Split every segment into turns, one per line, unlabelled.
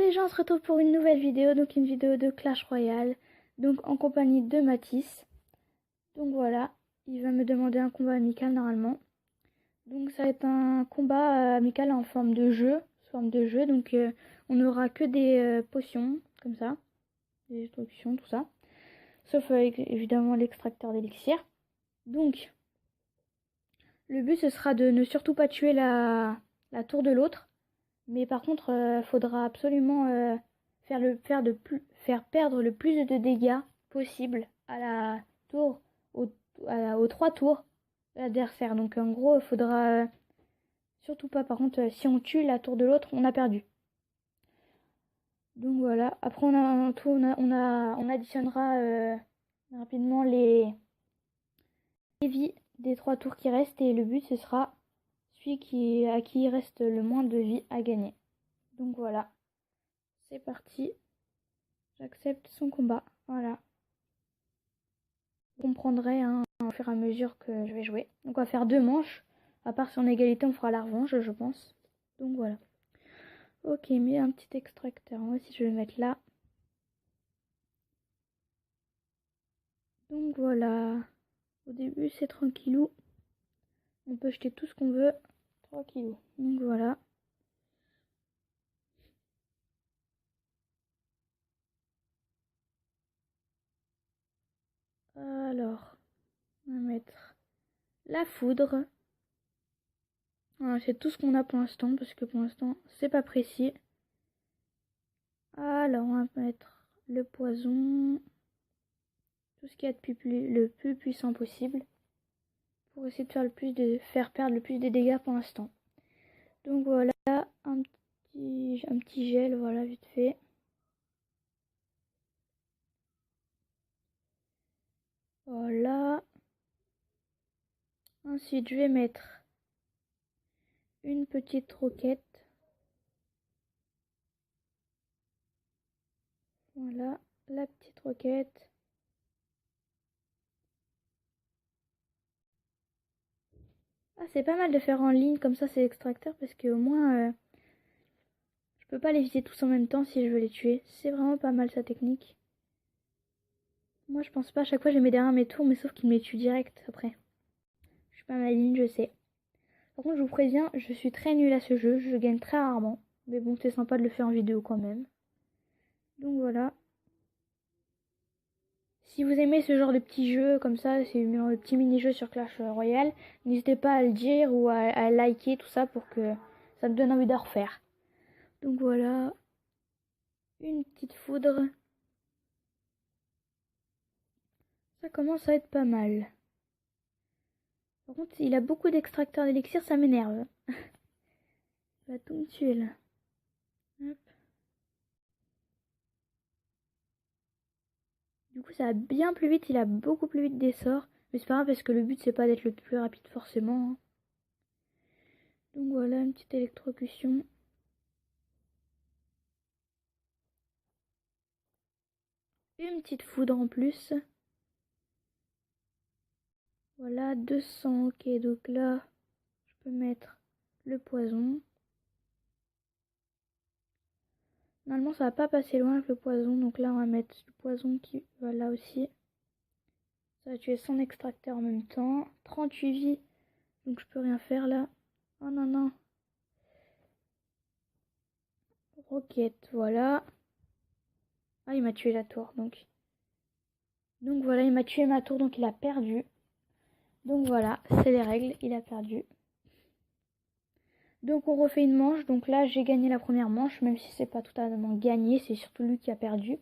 les gens, on se retrouve pour une nouvelle vidéo, donc une vidéo de Clash Royale, donc en compagnie de Mathis. Donc voilà, il va me demander un combat amical normalement. Donc ça va être un combat amical en forme de jeu, donc on n'aura que des potions, comme ça, des instructions, tout ça. Sauf évidemment l'extracteur d'élixir. Donc, le but ce sera de ne surtout pas tuer la tour de l'autre. Mais par contre, faudra absolument faire perdre le plus de dégâts possible à la tour, aux 3 tours de l'adversaire. Donc en gros, il faudra surtout pas. Par contre, si on tue la tour de l'autre, on a perdu. Donc voilà. Après, on additionnera rapidement les vies des 3 tours qui restent. Et le but, ce sera celui à qui il reste le moins de vie à gagner. Donc voilà. C'est parti. J'accepte son combat. Voilà. Vous comprendrez au fur et à mesure que je vais jouer. Donc on va faire 2 manches. À part si on a égalité, on fera la revanche, je pense. Donc voilà. Ok, mais un petit extracteur. Moi aussi, je vais le mettre là. Donc voilà. Au début, c'est tranquillou. On peut jeter tout ce qu'on veut. Tranquillou. Donc voilà. Alors, on va mettre la foudre. Voilà, c'est tout ce qu'on a pour l'instant, parce que pour l'instant, c'est pas précis. Alors, on va mettre le poison. Tout ce qui est le plus puissant possible. Pour essayer de faire perdre le plus de dégâts pour l'instant. Donc voilà, un petit gel, voilà, vite fait. Voilà. Ensuite, je vais mettre une petite roquette. Voilà, la petite roquette. Ah, c'est pas mal de faire en ligne, comme ça c'est extracteur, parce que au moins, je peux pas les viser tous en même temps si je veux les tuer. C'est vraiment pas mal sa technique. Moi, je pense pas, à chaque fois, je les mets derrière mes tours, mais sauf qu'ils me les tuent direct après. Je suis pas maligne, je sais. Par contre, je vous préviens, je suis très nulle à ce jeu, je gagne très rarement. Mais bon, c'est sympa de le faire en vidéo quand même. Donc voilà. Si vous aimez ce genre de petits jeux comme ça, c'est un petit mini-jeu sur Clash Royale, n'hésitez pas à le dire ou à liker tout ça pour que ça me donne envie de refaire. Donc voilà. Une petite foudre. Ça commence à être pas mal. Par contre, il a beaucoup d'extracteurs d'élixir, ça m'énerve. Il va tout me tuer là. Hop. Du coup, ça va bien plus vite, il a beaucoup plus vite des sorts. Mais c'est pas grave parce que le but c'est pas d'être le plus rapide forcément. Donc voilà, une petite électrocution. Une petite foudre en plus. Voilà, 200. Ok, donc là, je peux mettre le poison. Normalement, ça va pas passer loin avec le poison. Donc là, on va mettre le poison qui va là aussi. Ça va tuer son extracteur en même temps. 38 vies. Donc je peux rien faire là. Oh non, non. Roquette, voilà. Ah, il m'a tué la tour, donc. Donc voilà, il m'a tué ma tour, donc il a perdu. Donc voilà, c'est les règles, il a perdu. Donc on refait une manche. Donc là, j'ai gagné la première manche, même si c'est pas totalement gagné, c'est surtout lui qui a perdu.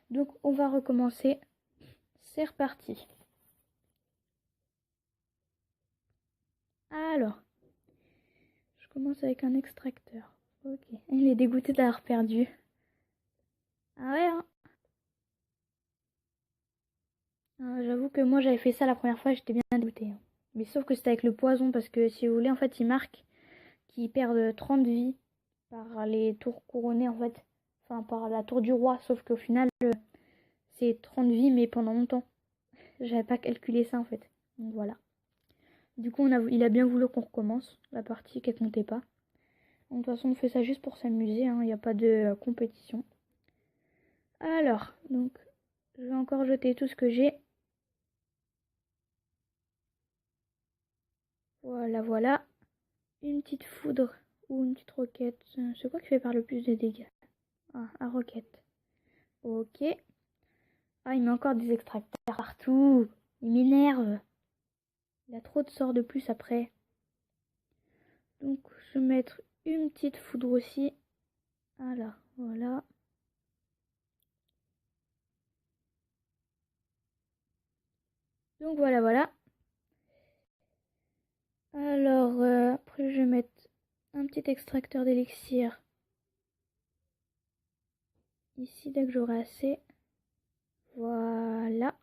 Donc on va recommencer. C'est reparti. Alors, je commence avec un extracteur. Ok, il est dégoûté d'avoir perdu. Ah ouais, hein. J'avoue que moi j'avais fait ça la première fois, j'étais bien dégoûtée. Mais sauf que c'était avec le poison, parce que si vous voulez, en fait, il marque qu'ils perdent 30 vies par les tours couronnées, en fait. Enfin, par la tour du roi, sauf qu'au final, c'est 30 vies, mais pendant longtemps. J'avais pas calculé ça, en fait. Donc voilà. Du coup, il a bien voulu qu'on recommence la partie qu'elle comptait pas. De toute façon, on fait ça juste pour s'amuser, hein. Il n'y a pas de compétition. Alors, donc, je vais encore jeter tout ce que j'ai. Voilà, voilà. Une petite foudre ou une petite roquette. C'est quoi qui fait faire le plus de dégâts? Ah, un roquette. Ok. Ah, il met encore des extracteurs partout. Il m'énerve. Il a trop de sorts de plus après. Donc, je vais mettre une petite foudre aussi. Voilà, voilà. Donc, voilà, voilà. Alors, après, je vais mettre un petit extracteur d'élixir. Ici, dès que j'aurai assez. Voilà.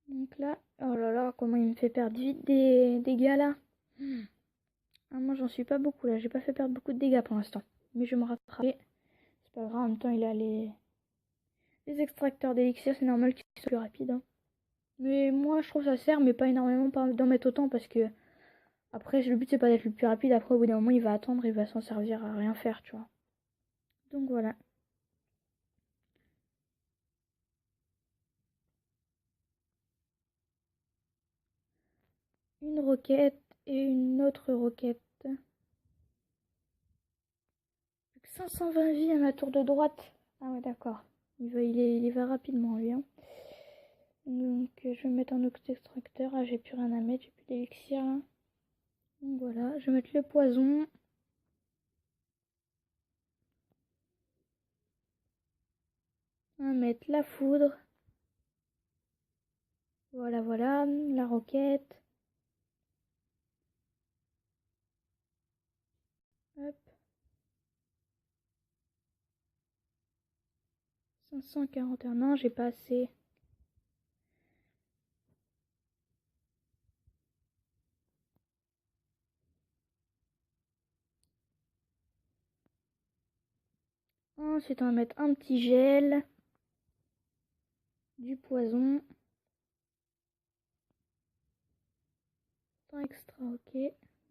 Donc là, oh là là, comment il me fait perdre vite des dégâts là. Ah, moi, j'en suis pas beaucoup là. J'ai pas fait perdre beaucoup de dégâts pour l'instant. Mais je vais me rattraper. C'est pas grave, en même temps, il a les extracteurs d'élixir. C'est normal qu'ils soient plus rapides, hein. Mais moi, je trouve ça sert, mais pas énormément d'en mettre autant parce que après, le but c'est pas d'être le plus rapide. Après, au bout d'un moment, il va attendre, il va s'en servir à rien faire, tu vois. Donc voilà. Une roquette et une autre roquette. 520 vies à ma tour de droite. Ah ouais, d'accord. Il va rapidement, lui, hein. Donc, je vais mettre un autre extracteur. Ah, j'ai plus rien à mettre, j'ai plus d'élixir, là. Donc voilà, je vais mettre le poison. On va mettre la foudre. Voilà, voilà, la roquette. Hop. 541, non, j'ai pas assez. Ensuite, on va mettre un petit gel. Du poison. Temps extra, ok.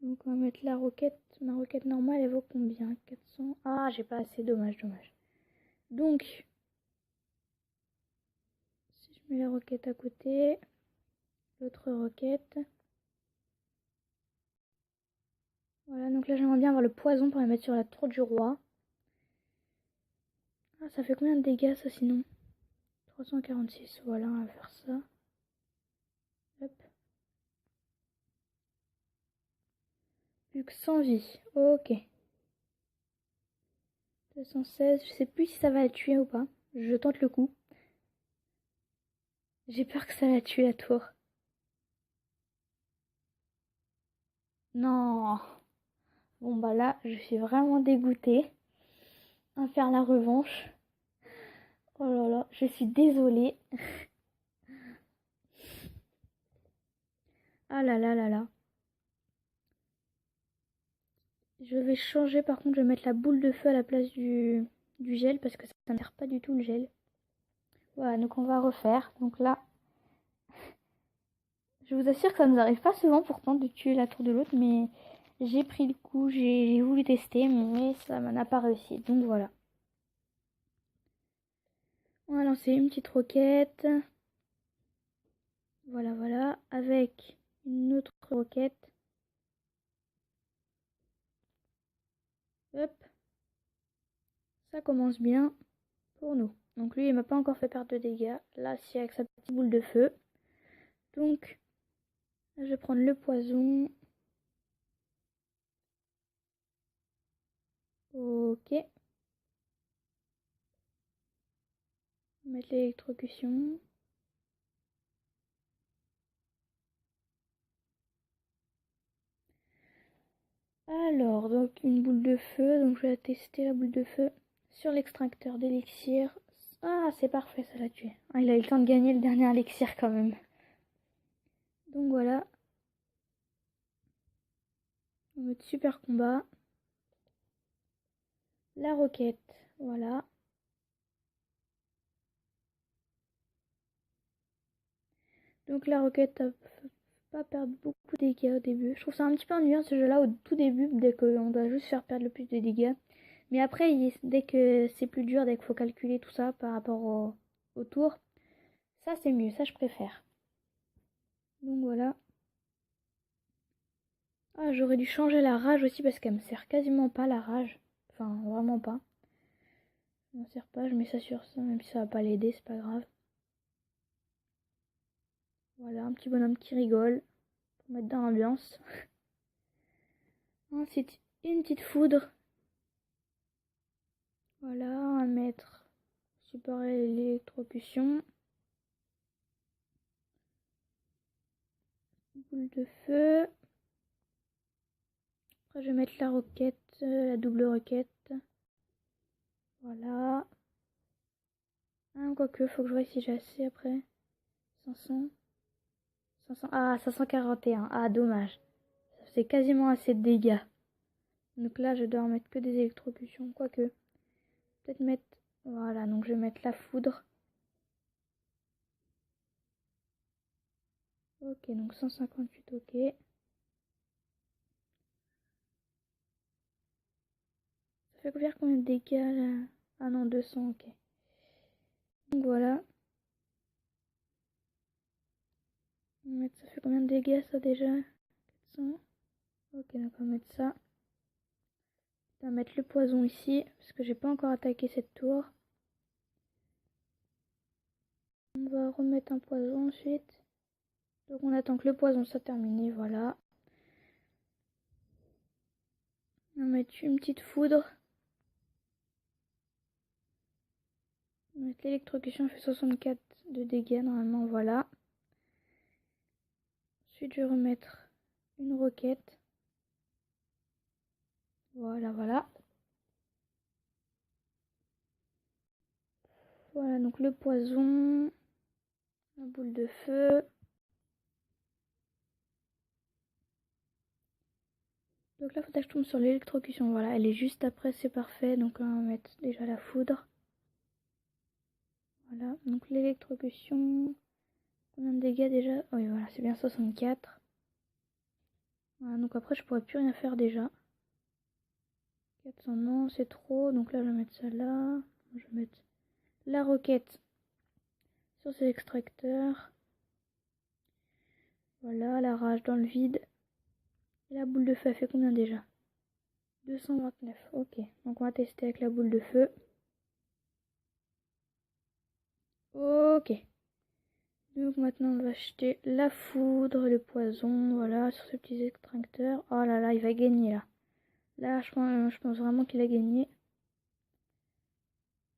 Donc, on va mettre la roquette. Ma roquette normale, elle vaut combien? 400. Ah, j'ai pas assez, dommage, dommage. Donc, si je mets la roquette à côté, l'autre roquette. Voilà, donc là, j'aimerais bien avoir le poison pour la mettre sur la tour du roi. Ah, ça fait combien de dégâts, ça, sinon? 346, voilà, on va faire ça. Hop. Plus que 100 vies, ok. 216, je sais plus si ça va la tuer ou pas. Je tente le coup. J'ai peur que ça la tue, la tour. Non. Bon bah là, je suis vraiment dégoûtée. On va faire la revanche. Oh là là, je suis désolée. Ah là là là là. Je vais changer, par contre, je vais mettre la boule de feu à la place du gel parce que ça ne sert pas du tout le gel. Voilà, donc on va refaire. Donc là, je vous assure que ça nous arrive pas souvent pourtant de tuer la tour de l'autre, mais j'ai pris le coup, j'ai voulu tester, mais ça n'a pas réussi. Donc voilà. On va lancer une petite roquette. Voilà, voilà. Avec une autre roquette. Hop. Ça commence bien pour nous. Donc lui, il m'a pas encore fait perdre de dégâts. Là, si avec sa petite boule de feu. Donc, je vais prendre le poison. Ok. Mettre l'électrocution. Alors, donc une boule de feu. Donc je vais tester la boule de feu sur l'extracteur d'élixir. Ah, c'est parfait, ça l'a tué. Ah, il a eu le temps de gagner le dernier élixir quand même. Donc voilà. En mode super combat. La roquette, voilà. Donc la roquette a pas perdre beaucoup de dégâts au début. Je trouve ça un petit peu ennuyant ce jeu-là au tout début, dès qu'on doit juste faire perdre le plus de dégâts. Mais après, dès que c'est plus dur, dès qu'il faut calculer tout ça par rapport au tour, ça c'est mieux, ça je préfère. Donc voilà. Ah, j'aurais dû changer la rage aussi parce qu'elle me sert quasiment pas la rage. Enfin, vraiment pas. Elle me sert pas, je mets ça sur ça, même si ça va pas l'aider, c'est pas grave. Voilà, un petit bonhomme qui rigole pour mettre dans l'ambiance. Ensuite, une petite foudre. Voilà, on va mettre support à l'électrocution. Boule de feu. Après, je vais mettre la roquette, la double roquette. Voilà. Ah, quoique, faut que je vois si j'ai assez après. 500. 500. Ah, 541. Ah, dommage. Ça fait quasiment assez de dégâts. Donc là, je dois en mettre que des électrocutions. Quoique. Peut-être mettre... Voilà, donc je vais mettre la foudre. Ok, donc 158, ok. Ça fait combien de dégâts là? Ah non, 200, ok. Donc voilà. Ça fait combien de dégâts ça déjà? 400. Ok, donc on va mettre ça. On va mettre le poison ici, parce que j'ai pas encore attaqué cette tour. On va remettre un poison ensuite. Donc on attend que le poison soit terminé, voilà. On va mettre une petite foudre. On va mettre l'électrocution, fait 64 de dégâts normalement, voilà. Ensuite je vais remettre une roquette. Voilà, voilà. Voilà, donc le poison, la boule de feu. Donc là, il faudrait que je tombe sur l'électrocution. Voilà, elle est juste après, c'est parfait. Donc on va mettre déjà la foudre. Voilà, donc l'électrocution. Combien de dégâts déjà? Oui, voilà, c'est bien 64. Voilà, donc après, je pourrais plus rien faire déjà. 400, non, c'est trop. Donc là, je vais mettre ça là. Je vais mettre la roquette sur ces extracteurs. Voilà, la rage dans le vide. Et la boule de feu, elle fait combien déjà? 229, ok. Donc on va tester avec la boule de feu. Ok. Donc maintenant on va acheter la foudre, le poison, voilà, sur ces petits extracteurs. Oh là là, il va gagner là. Là, je pense vraiment qu'il a gagné.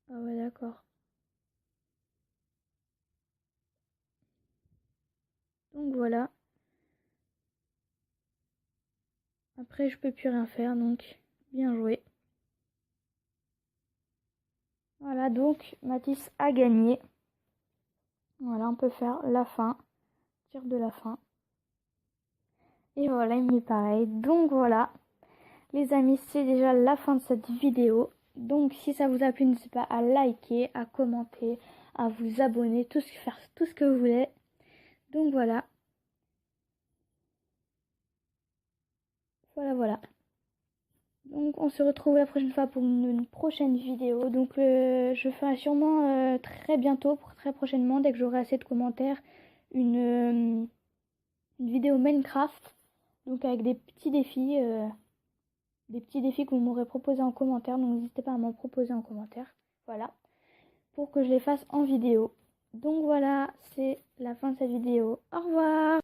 Ah ouais, d'accord. Donc voilà. Après, je peux plus rien faire, donc bien joué. Voilà, donc Mathis a gagné. Voilà, on peut faire la fin. Tir de la fin. Et voilà, il m'est pareil. Donc voilà. Les amis, c'est déjà la fin de cette vidéo. Donc si ça vous a plu, n'hésitez pas à liker, à commenter, à vous abonner, faire tout ce que vous voulez. Donc voilà. Voilà. Donc on se retrouve la prochaine fois pour une prochaine vidéo. Donc je ferai sûrement très bientôt, très prochainement, dès que j'aurai assez de commentaires, une vidéo Minecraft. Donc avec des petits défis. Des petits défis que vous m'aurez proposés en commentaire. Donc n'hésitez pas à m'en proposer en commentaire. Voilà. Pour que je les fasse en vidéo. Donc voilà, c'est la fin de cette vidéo. Au revoir!